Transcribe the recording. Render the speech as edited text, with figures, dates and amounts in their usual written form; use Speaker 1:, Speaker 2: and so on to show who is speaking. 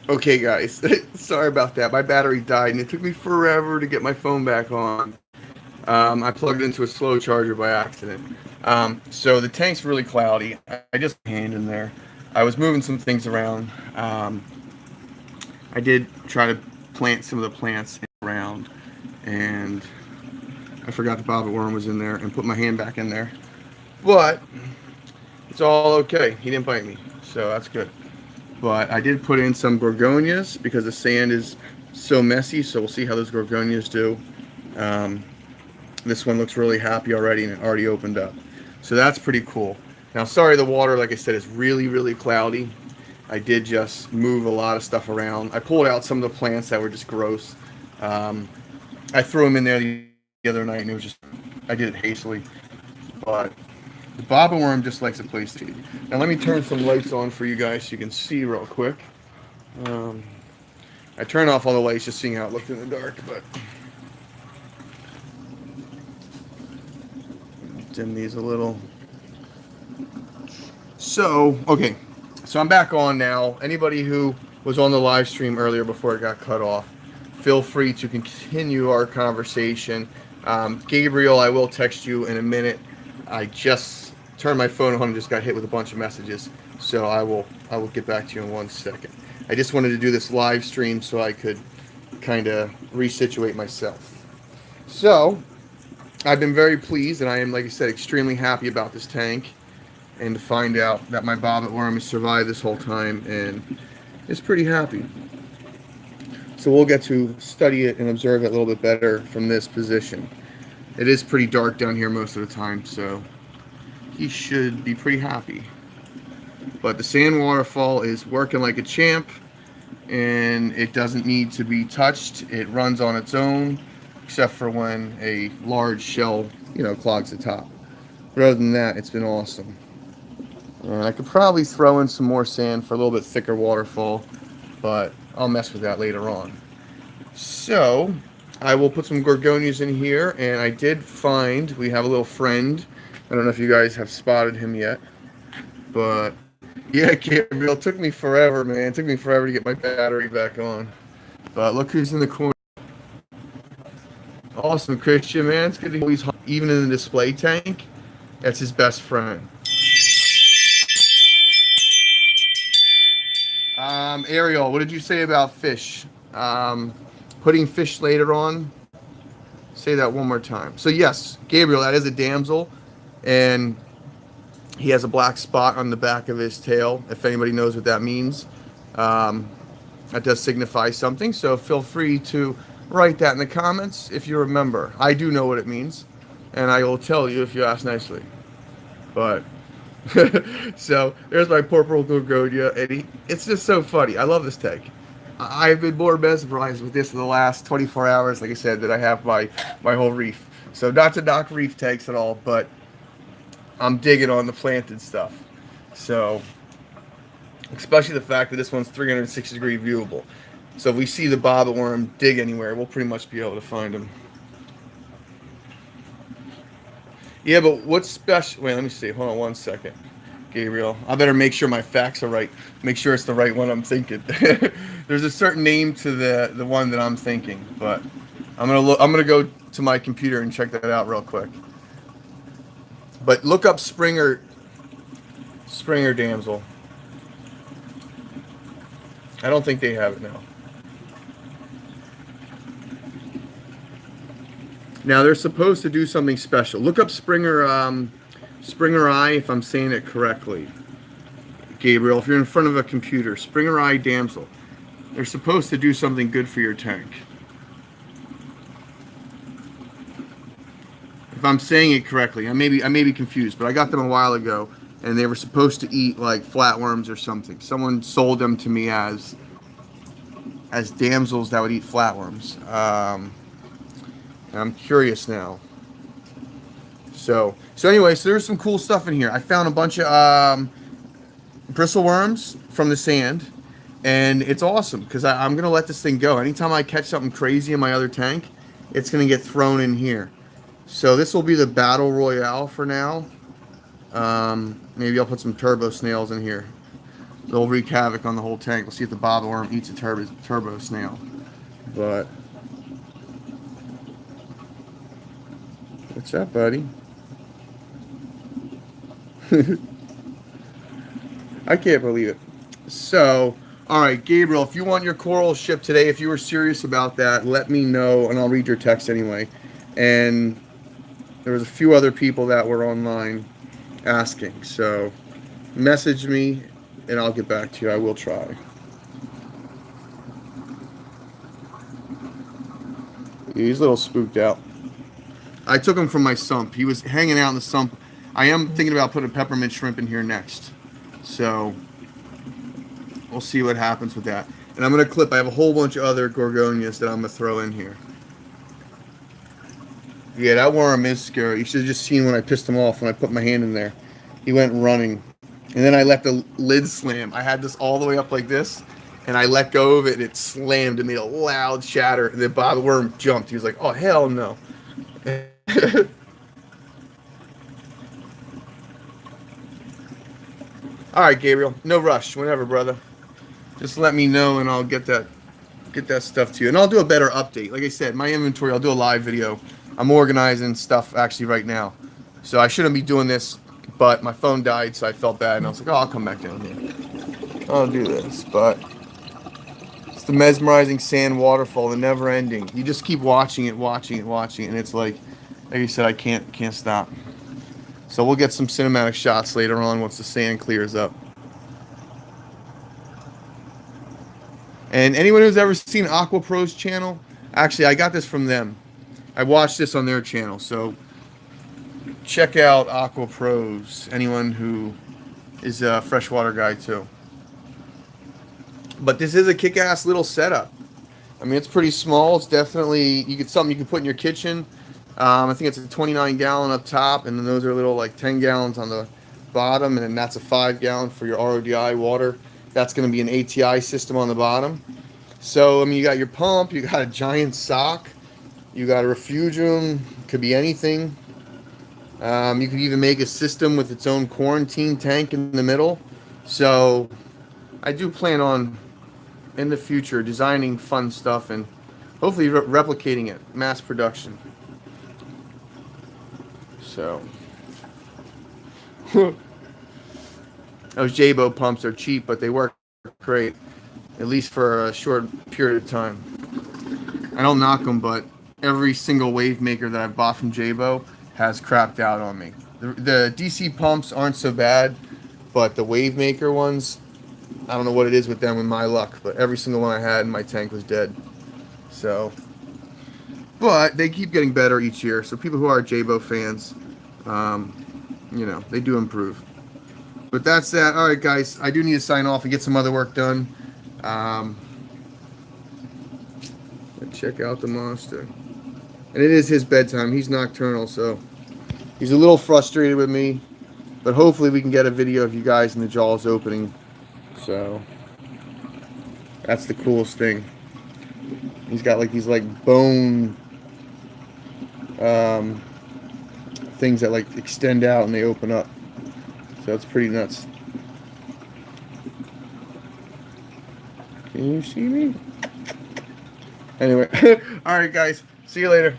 Speaker 1: Okay, guys, sorry about that. My battery died, and it took me forever to get my phone back on. I plugged it into a slow charger by accident. So the tank's really cloudy. I just put my hand in there. I was moving some things around. I did try to plant some of the plants around, and I forgot the bobbit worm was in there and put my hand back in there. But it's all okay. He didn't bite me, so that's good. But I did put in some gorgonias because the sand is so messy, so we'll see how those gorgonias do. Um, this one looks really happy already, and it already opened up. So that's pretty cool. Now, sorry, the water, like I said, is really, really cloudy. I did just move a lot of stuff around. I pulled out some of the plants that were just gross. Um, I threw them in there the other night, and it was just, I did it hastily. But the bobbin worm just likes a place to eat. Now, let me turn some lights on for you guys so you can see real quick. Um, I turned off all the lights just seeing how it looked in the dark, but dim these a little. So, okay. So I'm back on now. Anybody who was on the live stream earlier before it got cut off, feel free to continue our conversation. Gabriel, I will text you in a minute. I just turned my phone on and just got hit with a bunch of messages. So I will get back to you in 1 second. I just wanted to do this live stream so I could kind of resituate myself. So I've been very pleased, and I am, like I said, extremely happy about this tank, and to find out that my bobbit worm has survived this whole time and is pretty happy. So we'll get to study it and observe it a little bit better from this position. It is pretty dark down here most of the time, so he should be pretty happy. But the sand waterfall is working like a champ, and it doesn't need to be touched. It runs on its own, except for when a large shell, clogs the top. But other than that, it's been awesome. I could probably throw in some more sand for a little bit thicker waterfall, but I'll mess with that later on. So, I will put some gorgonias in here, and I did find, we have a little friend. I don't know if you guys have spotted him yet, but yeah, Gabriel, it took me forever, man. It took me forever to get my battery back on. But look who's in the corner. Awesome, Christian, man. It's good to he's even in the display tank. That's his best friend. Ariel, what did you say about fish? Putting fish later on. Say that one more time. So yes, Gabriel, that is a damsel, and he has a black spot on the back of his tail. If anybody knows what that means, that does signify something. So feel free to write that in the comments if you remember. I do know what it means, and I will tell you if you ask nicely. But so there's my purple gorgonia, and it's just so funny. I love this tank. I've been more mesmerized with this in the last 24 hours, like I said, that I have my whole reef. So not to knock reef tanks at all, but I'm digging on the planted stuff. So especially the fact that this one's 360-degree viewable. So if we see the bobbit worm dig anywhere, we'll pretty much be able to find him. Yeah, but what's special? Wait, let me see. Hold on 1 second, Gabriel. I better make sure my facts are right. Make sure it's the right one I'm thinking. There's a certain name to the one that I'm thinking, but I'm gonna go to my computer and check that out real quick. But look up Springer damsel. I don't think they have it now. Now they're supposed to do something special. Look up Springer eye, if I'm saying it correctly. Gabriel, if you're in front of a computer, Springer eye damsel. They're supposed to do something good for your tank. If I'm saying it correctly, I may be confused, but I got them a while ago, and they were supposed to eat like flatworms or something. Someone sold them to me as damsels that would eat flatworms. I'm curious now. So anyway, so there's some cool stuff in here. I found a bunch of bristleworms from the sand, and it's awesome because I'm gonna let this thing go. Anytime I catch something crazy in my other tank, it's gonna get thrown in here. So this will be the battle royale for now. Maybe I'll put some turbo snails in here. they'll wreak havoc on the whole tank. We'll see if the bobbit worm eats a turbo snail. But what's up, buddy? I can't believe it. So, all right, Gabriel, if you want your coral shipped today, if you were serious about that, let me know, and I'll read your text anyway. And there was a few other people that were online asking. So, message me, and I'll get back to you. I will try. He's a little spooked out. I took him from my sump. He was hanging out in the sump. I am thinking about putting peppermint shrimp in here next. So we'll see what happens with that. And I'm going to clip. I have a whole bunch of other gorgonias that I'm going to throw in here. Yeah, that worm is scary. You should have just seen when I pissed him off when I put my hand in there. He went running. And then I let the lid slam. I had this all the way up like this. And I let go of it, and it slammed. It made a loud shatter. And then Bob the worm jumped. He was like, oh, hell no. All right, Gabriel. No rush. Whenever, brother. Just let me know, and I'll get that stuff to you. And I'll do a better update. Like I said, my inventory, I'll do a live video. I'm organizing stuff actually right now. So I shouldn't be doing this, but my phone died, so I felt bad. And I was like, oh, I'll come back down here. I'll do this, but it's the mesmerizing sand waterfall, the never ending. You just keep watching it, and it's like you said, I can't stop. So we'll get some cinematic shots later on once the sand clears up. And anyone who's ever seen AquaPro's channel, actually, I got this from them. I watched this on their channel, so check out AquaPro's. Anyone who is a freshwater guy too. But this is a kick-ass little setup. I mean, it's pretty small. It's definitely something you can put in your kitchen. I think it's a 29-gallon up top, and then those are little like 10 gallons on the bottom, and then that's a 5-gallon for your RODI water. That's going to be an ATI system on the bottom. So, I mean, you got your pump, you got a giant sock, you got a refugium, could be anything. You could even make a system with its own quarantine tank in the middle. So, I do plan on, in the future, designing fun stuff and hopefully replicating it, mass production. So, those Jabo pumps are cheap, but they work great, at least for a short period of time. I don't knock them, but every single wave maker that I've bought from Jabo has crapped out on me. The DC pumps aren't so bad, but the wave maker ones, I don't know what it is with them with my luck, but every single one I had in my tank was dead. So, but they keep getting better each year. So people who are Jabo fans, they do improve. But that's that. All right, guys, I do need to sign off and get some other work done. Check out the monster. And it is his bedtime. He's nocturnal, so he's a little frustrated with me. But hopefully we can get a video of you guys in the jaws opening. So that's the coolest thing. He's got like these like bone things that like extend out and they open up. So it's pretty nuts. Can you see me? Anyway, all right, guys. See you later.